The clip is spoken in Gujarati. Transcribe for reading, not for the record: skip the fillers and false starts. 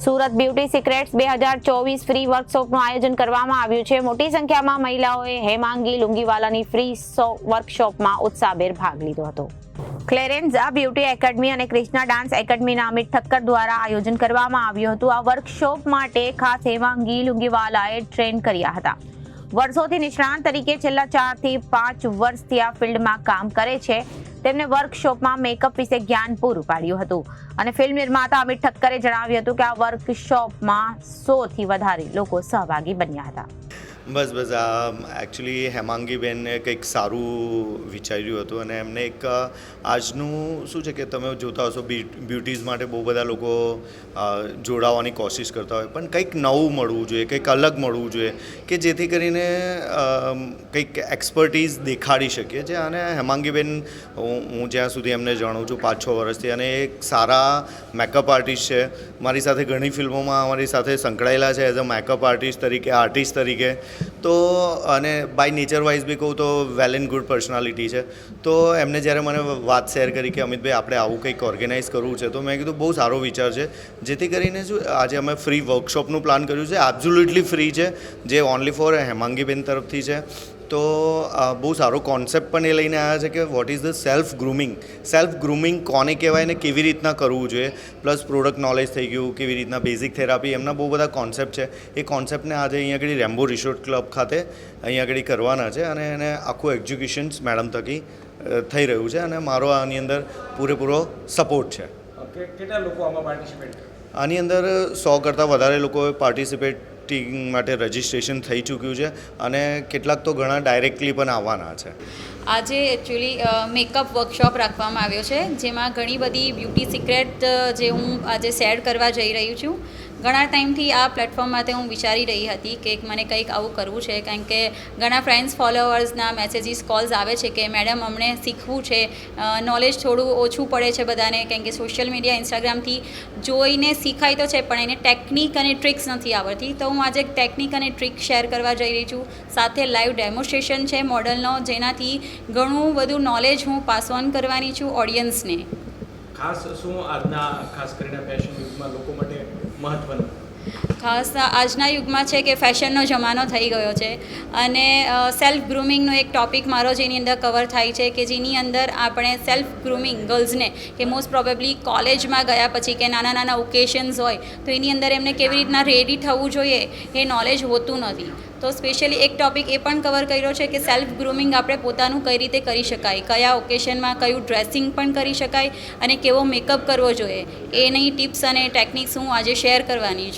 સુરત બ્યુટી સિક્રેટ્સ 2024 ફ્રી વર્કશોપનું આયોજન કરવામાં આવ્યું છે। મોટી સંખ્યામાં મહિલાઓએ હેમાંગી લુંગીવાલાની ફ્રી વર્કશોપમાં ઉત્સાહભેર ભાગ લીધો હતો। ક્લેરેન્ઝા બ્યુટી એકેડમી અને ક્રિષ્ના ડાન્સ એકેડમીના અમિત ઠક્કર દ્વારા આયોજન કરવામાં આવ્યું હતું। આ વર્કશોપ માટે ખાસ હેમાંગી લુંગીવાલાએ ટ્રેન કર્યા હતા। વર્ષોથી નિષ્ણાત તરીકે છેલ્લા 4 થી 5 વર્ષથી આ ફિલ્ડમાં કામ કરે છે। તેમને વર્કશોપમાં મેકઅપ વિશે જ્ઞાન પૂરું પાડ્યું હતું અને ફિલ્મ નિર્માતા અમિત ઠક્કરે જણાવ્યું હતું કે આ વર્કશોપમાં 100 થી વધારે લોકો સહભાગી બન્યા હતા। બસ આ એકચ્યુઅલી હેમાંગીબેને કંઈક સારું વિચાર્યું હતું અને એમને એક આજનું શું છે કે તમે જોતા હશો બ્યુટીઝ માટે બહુ બધા લોકો જોડાવાની કોશિશ કરતા હોય, પણ કંઈક નવું મળવું જોઈએ, કંઈક અલગ મળવું જોઈએ કે જેથી કરીને કંઈક એક્સપર્ટીઝ દેખાડી શકીએ છે। અને હેમાંગીબેન હું જ્યાં સુધી એમને જાણું છું 5-6 વર્ષથી, અને એક સારા મેકઅપ આર્ટિસ્ટ છે। મારી સાથે ઘણી ફિલ્મોમાં અમારી સાથે સંકળાયેલા છે એઝ અ મેકઅપ આર્ટિસ્ટ તરીકે, આર્ટિસ્ટ તરીકે। તો અને બાય નેચર વાઇઝ બી કહું તો વેલ એન્ડ ગુડ પર્સનાલિટી છે। તો એમને જ્યારે મને વાત શેર કરી કે અમિતભાઈ આપણે આવું કંઈક ઓર્ગેનાઇઝ કરવું છે, તો મેં કીધું બહુ સારો વિચાર છે, જેથી કરીને શું આજે અમે ફ્રી વર્કશોપનું પ્લાન કર્યું છે। એબ્સોલ્યુટલી ફ્રી છે, જે ઓનલી ફોર હેમાંગીબેન તરફથી છે। તો બહુ સારો કોન્સેપ્ટ પણ એ લઈને આવ્યા છે કે what is the self grooming કોને કહેવાય ને કેવી રીતના કરવું જોઈએ, પ્લસ પ્રોડક્ટ નોલેજ થઈ ગયું, કેવી રીતના બેઝિક થેરાપી, એમના બહુ બધા કોન્સેપ્ટ છે। એ કોન્સેપ્ટને આજે અહીંયા આગળ રેમ્બો રિસોર્ટ ક્લબ ખાતે અહીંયા આગળ કરવાના છે અને એને આખું એક્ઝિક્યુશન્સ મેડમ થકી થઈ રહ્યું છે અને મારો આની અંદર પૂરેપૂરો સપોર્ટ છે। કેટલા લોકો આમાં પાર્ટિસિપેટ? આની અંદર 100 કરતાં વધારે લોકોએ પાર્ટિસિપેટ માટે રજિસ્ટ્રેશન થઈ ચૂક્યું છે અને કેટલાક તો ઘણા ડાયરેક્ટલી પણ આવવાના છે। આજે એકચ્યુઅલી મેકઅપ વર્કશોપ રાખવામાં આવ્યો છે, જેમાં ઘણી બધી બ્યુટી સિક્રેટ જે હું આજે શેર કરવા જઈ રહી છું। ઘણા ટાઈમથી આ પ્લેટફોર્મ માટે હું વિચારી રહી હતી કે મને કંઈક આવું કરવું છે, કારણ કે ઘણા ફ્રેન્ડ્સ ફોલોઅર્સના મેસેજીસ કોલ્સ આવે છે કે મેડમ અમને શીખવું છે, નોલેજ થોડું ઓછું પડે છે બધાને, કારણ કે સોશિયલ મીડિયા ઇન્સ્ટાગ્રામથી જોઈને શીખાય તો છે પણ એને ટેકનિક અને ટ્રિક્સ નથી આવડતી। તો હું આજે ટેકનિક અને ટ્રિક શેર કરવા જઈ રહી છું, સાથે લાઈવ ડેમોન્સ્ટ્રેશન છે મોડલનો, જેનાથી ઘણું બધું નોલેજ હું પાસ ઓન કરવાની છું ઓડિયન્સને। ખાસ શું આજના ખાસ કરીને ફેશન યુગમાં લોકો માટે મહત્વનું? ખાસ આજના યુગમાં છે કે ફેશનનો જમાનો થઈ ગયો છે અને સેલ્ફ ગ્રૂમિંગનો એક ટૉપિક મારો જેની અંદર કવર થાય છે કે જેની અંદર આપણે સેલ્ફ ગ્રૂમિંગ ગર્લ્સને કે મોસ્ટ પ્રોબેબલી કોલેજમાં ગયા પછી કે નાના ઓકેશન્સ હોય તો એની અંદર એમને કેવી રીતના રેડી થવું જોઈએ એ નોલેજ હોતું નથી। તો સ્પેશિયલી એક ટૉપિક એ પણ કવર કર્યો છે કે સેલ્ફ ગ્રૂમિંગ આપણે પોતાનું કઈ રીતે કરી શકાય, કયા ઓકેશનમાં કયું ડ્રેસિંગ પણ કરી શકાય અને કેવો મેકઅપ કરવો જોઈએ, એની ટિપ્સ અને ટેકનિક્સ હું આજે શેર કરવાની છું।